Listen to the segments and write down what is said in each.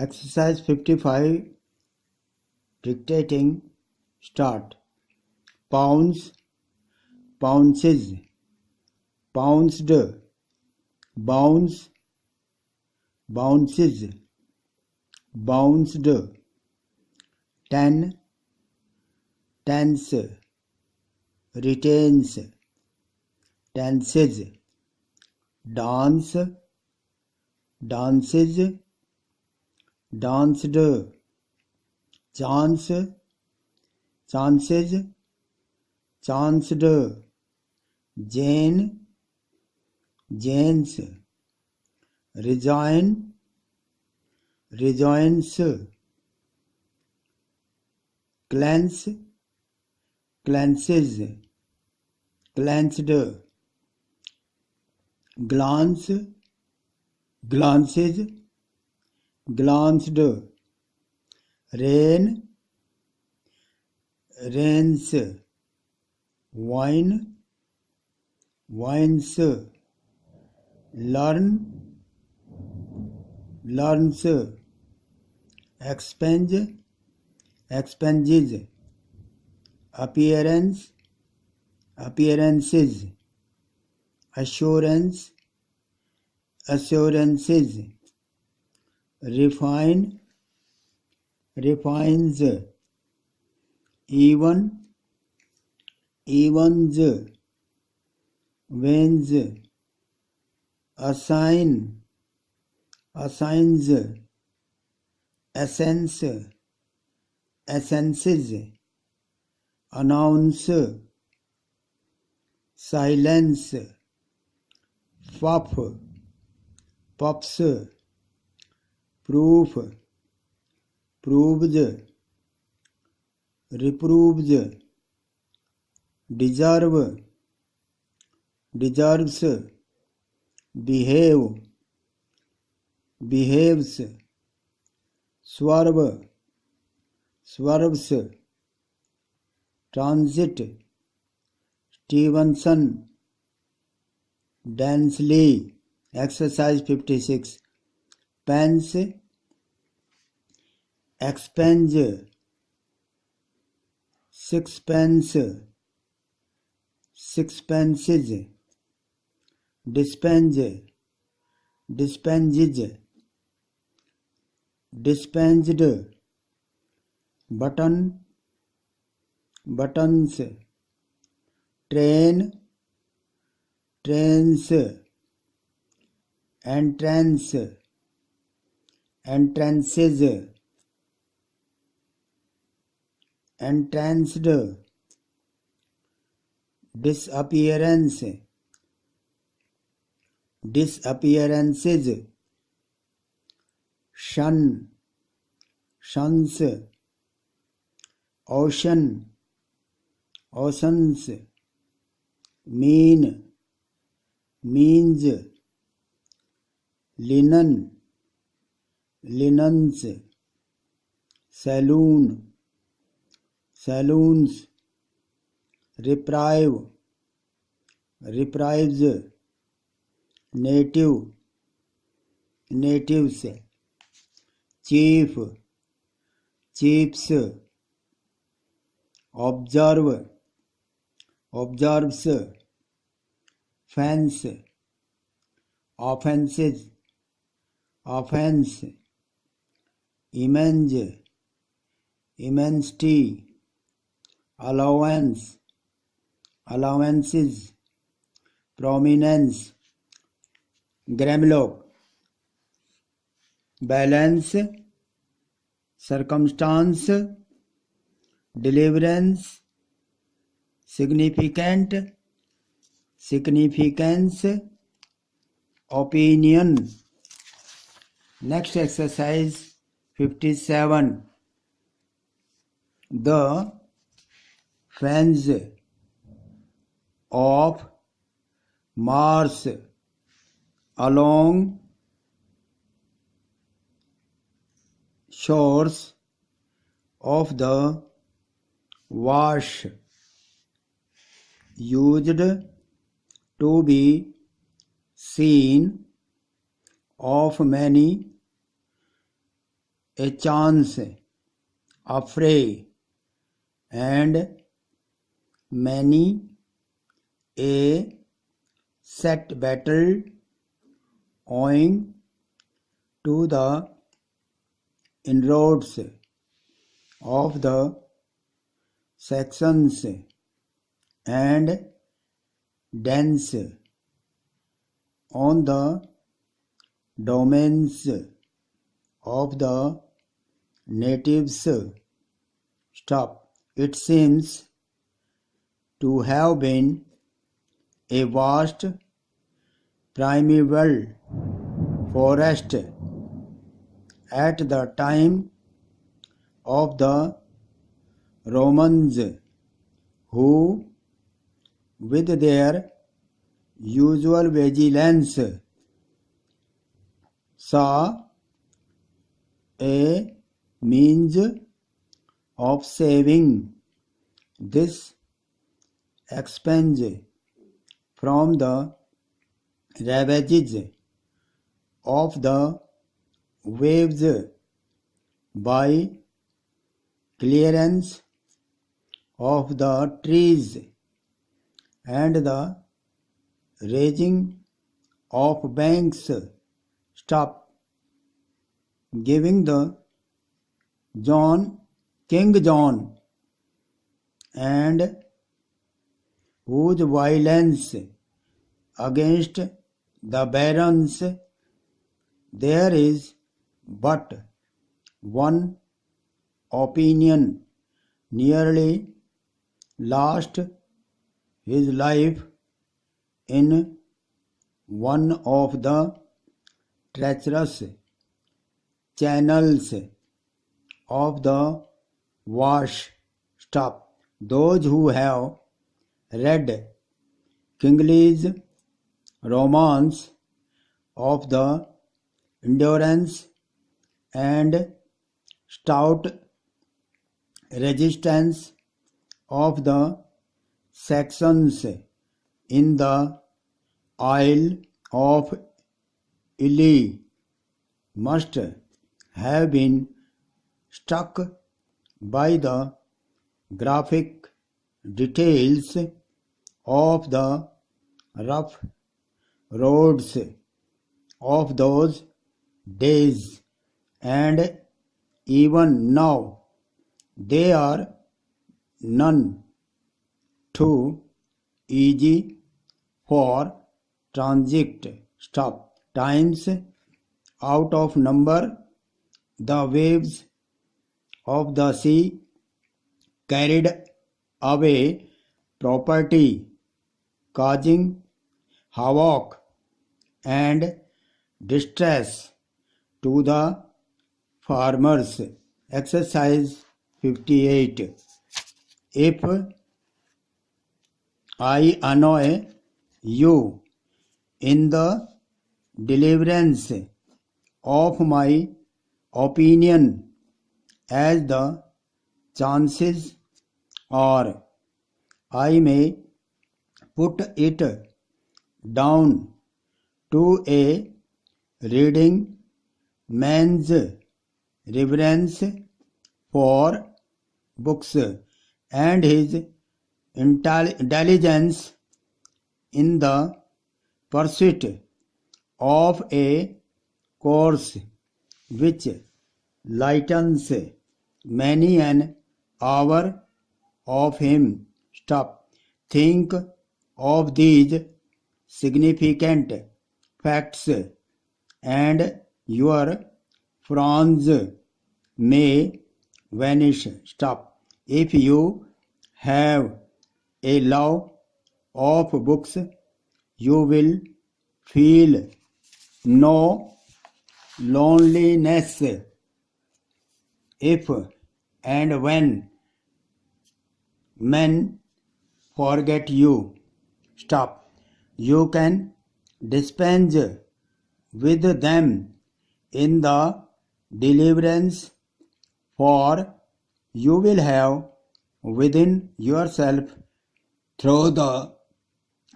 Exercise 55. Dictating. Start. Pounds, pounces, pounced, bounce, bounces, bounced. Ten, tense, retains, tenses. Dance, dances, danced. Chance, chances, chanced. Jane, janes. Rejoin, rejoins. Cleanse, cleanses, cleansed. Glance, glances, glanced. Rain, rains. Wine, wines. Learn, learns. Expunge, expunges. Appearance, appearances. Assurance, assurances. Refine, refines. Even, evens. Veins. Assign, assigns. Essence, essences. Announce, silence. Puff, puffs. Proof, proves. Reproves. Deserve, deserves. Behave, behaves. Swerve, swerves. Transit, Stevenson. Densely. Exercise 56. Pence, expunge. Sixpence, sixpences. Dispense, dispenses. Dispensed. Button, buttons. Train, trains. Entrance, entrances. Entranced. Disappearance, disappearances. Shun, shuns. Ocean, oceans. Mean, means. Linen, linens. Saloon, saloons. Reprieve, reprives. Native, natives. Chief, chiefs. Observe, observes. Fence, offenses. Offense. Immense, immensity. Allowance, allowances. Prominence, Gramlock. Balance, circumstance. Deliverance, significant, significance. Opinion. Next exercise 57. The fans of Mars along shores of the wash used to be seen of many a chance, a fray, and many a set battle owing to the inroads of the Saxons and Danes on the domains of the natives. Stop. It seems to have been a vast primeval forest at the time of the Romans, who, with their usual vigilance, saw a means of saving this expanse from the ravages of the waves by clearance of the trees and the raising of banks. Stop. Giving the King John, and whose violence against the barons there is but one opinion, nearly lost his life in one of the treacherous channels of the Wash. Stop. Those who have read Kingsley's romance of the endurance and stout resistance of the Saxons in the Isle of Ely must have been struck by the graphic details of the rough roads of those days, and even now they are none too easy for transit. Stop. Times out of number, the waves of the sea carried away property, causing havoc and distress to the farmers. Exercise 58. If I annoy you in the deliverance of my opinion, as the chances are, I may put it down to a reading man's reverence for books and his diligence in the pursuit of a course which lightens many an hour of him. Stop. Think of these significant facts, and your frowns may vanish. Stop. If you have a love of books, you will feel no loneliness if and when men forget you. Stop. You can dispense with them in the deliverance, for you will have within yourself, through the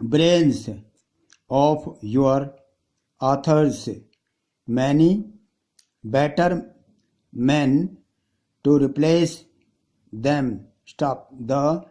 brains of your authors, many better men to replace them. Stop. The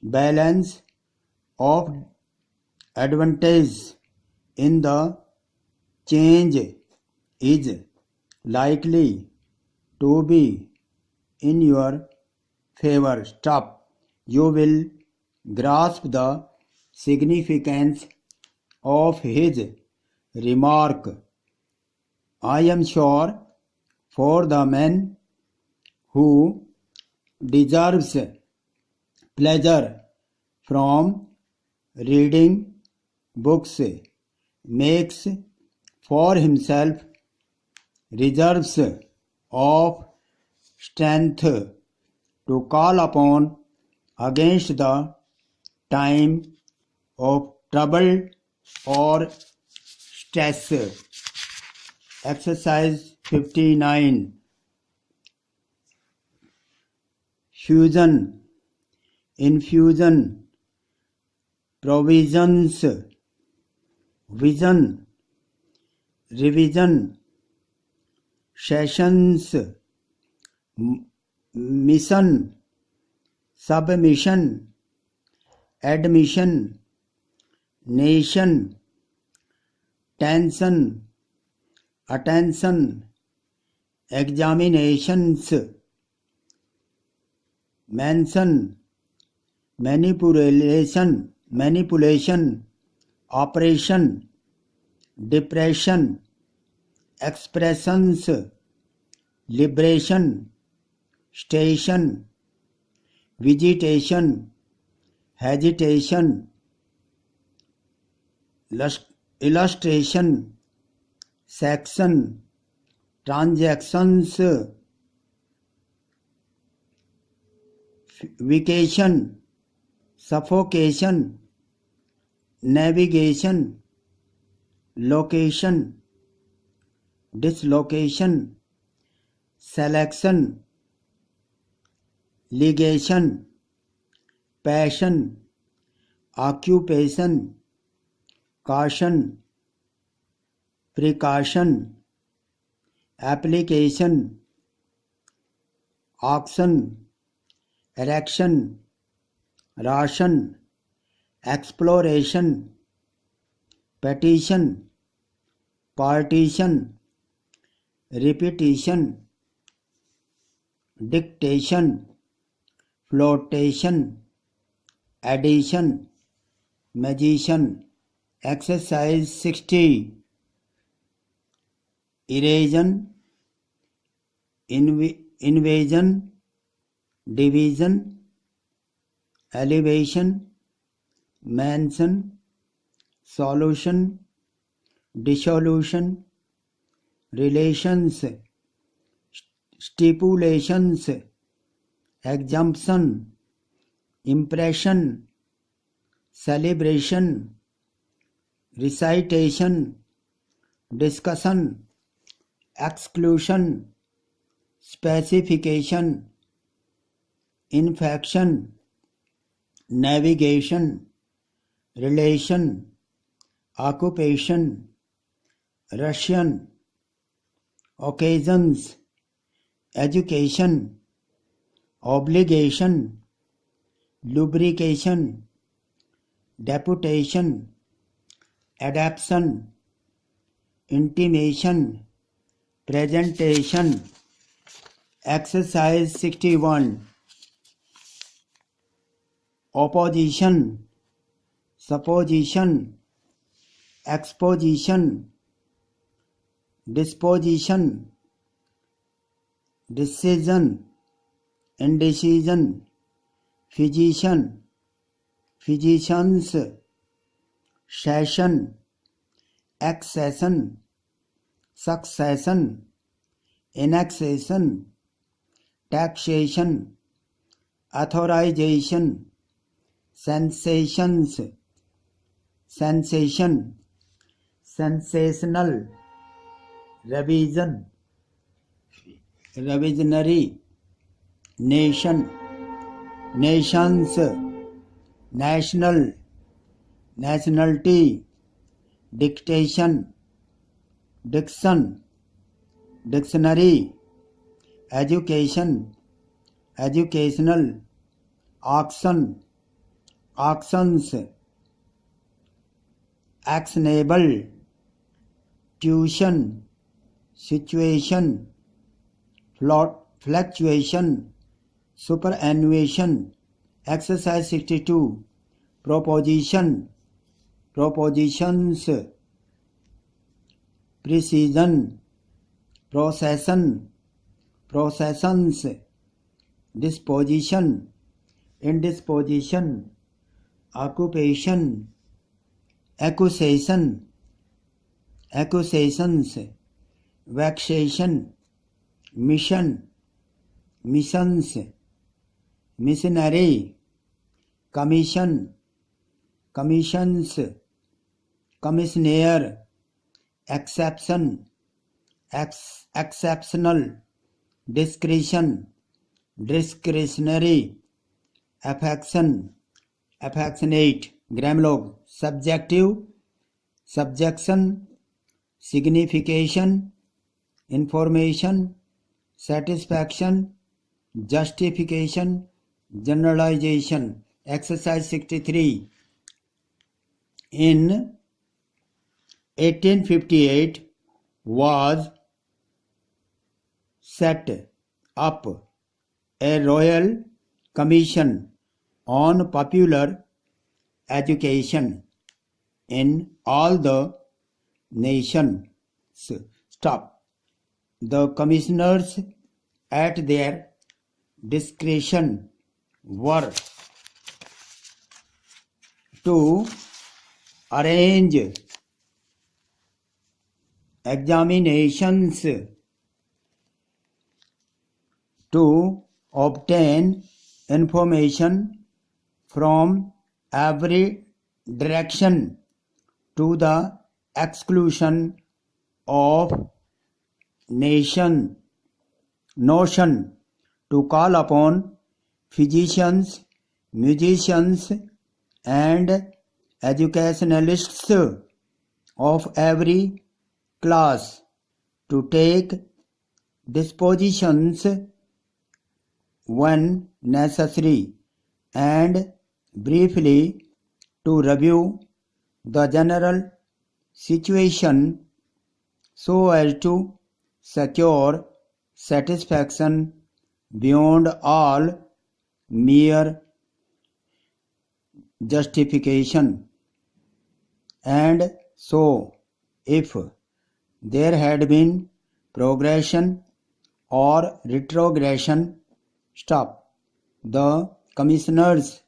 balance of advantage in the change is likely to be in your favor. Stop. You will grasp the significance of his remark. I am sure for the man who deserves pleasure from reading books, makes for himself reserves of strength to call upon against the time of trouble or stress. Exercise 59. Fusion, infusion, provisions, vision, revision, sessions, mission, submission, admission, nation, tension, attention, examinations, mention, manipulation, operation, depression, expressions, liberation, station, vegetation, hesitation, illustration, section, transactions, vacation, suffocation, navigation, location, dislocation, selection, legation, passion, occupation, caution, precaution, application, auction, erection, ration, exploration, petition, partition, repetition, dictation, flotation, addition, magician. Exercise 60. Erosion, invasion, division, elevation, mansion, solution, dissolution, relations, stipulations, exemption, impression, celebration, recitation, discussion, exclusion, specification, infection, navigation, relation, occupation, Russian, occasions, education, obligation, lubrication, deputation, adaptation, intimation, presentation. Exercise 61. Opposition, supposition, exposition, disposition, decision, indecision, physician, physicians, session, accession, succession, annexation, taxation, authorization, sensations, sensation, sensational, revision, revisionary, nation, nations, national, nationality, dictation, diction, dictionary, education, educational, auction, auctions, actionable, tuition, situation, fluctuation, superannuation. Exercise 62. Proposition, propositions, precision, procession, processions, disposition, indisposition, occupation, accusation, accusations, vexation, mission, missions, missionary, commission, commissions, commissioner, exception, exceptional, discretion, discretionary, affection, affectionate. Grammar log. Subjective, subjection, signification, information, satisfaction, justification, generalization. Exercise 63. In 1858 was set up a royal commission on popular education in all the nations. Stop. The commissioners at their discretion were to arrange examinations, to obtain information from every direction to the exclusion of notion, to call upon physicians, musicians, and educationalists of every class to take dispositions when necessary, and briefly to review the general situation so as to secure satisfaction beyond all mere justification. And so, if there had been progression or retrogression, stop. The commissioner's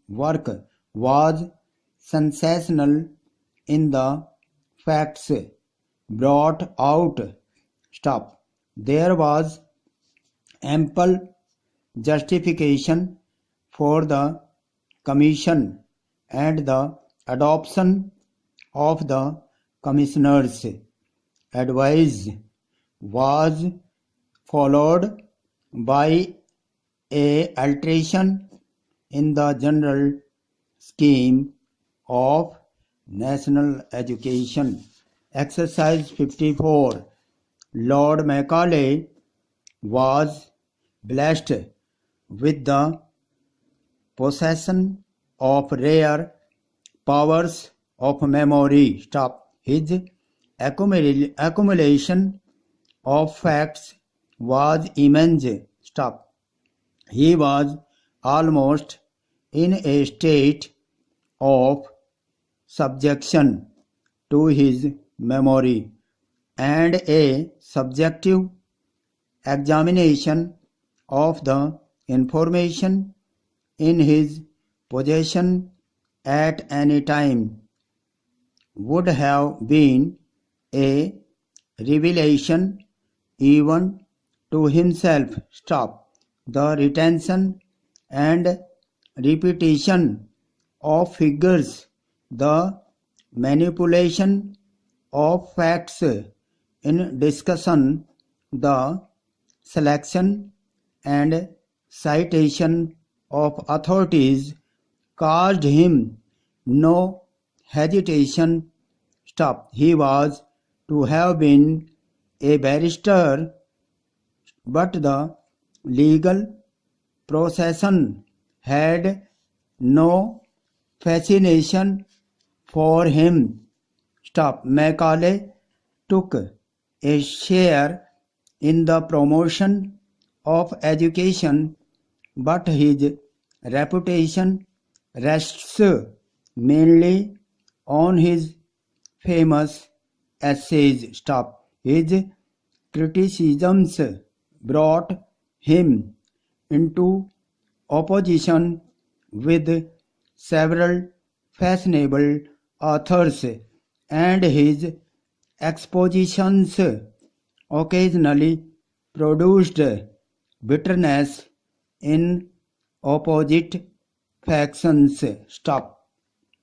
work was sensational in the facts brought out. Stop. There was ample justification for the commission, and the adoption of the commissioner's advice was followed by a alteration in the general scheme of national education. Exercise 54. Lord Macaulay was blessed with the possession of rare powers of memory. Stop. His accumulation of facts was immense. Stop. He was almost in a state of subjection to his memory, and a subjective examination of the information in his possession at any time would have been a revelation even to himself. Stop. The retention and repetition of figures, the manipulation of facts in discussion, the selection and citation of authorities caused him no hesitation. Stop. He was to have been a barrister but the legal procession had no fascination for him. Macaulay took a share in the promotion of education, but his reputation rests mainly on his famous essays. His criticisms brought him into opposition with several fashionable authors, and his expositions occasionally produced bitterness in opposite factions.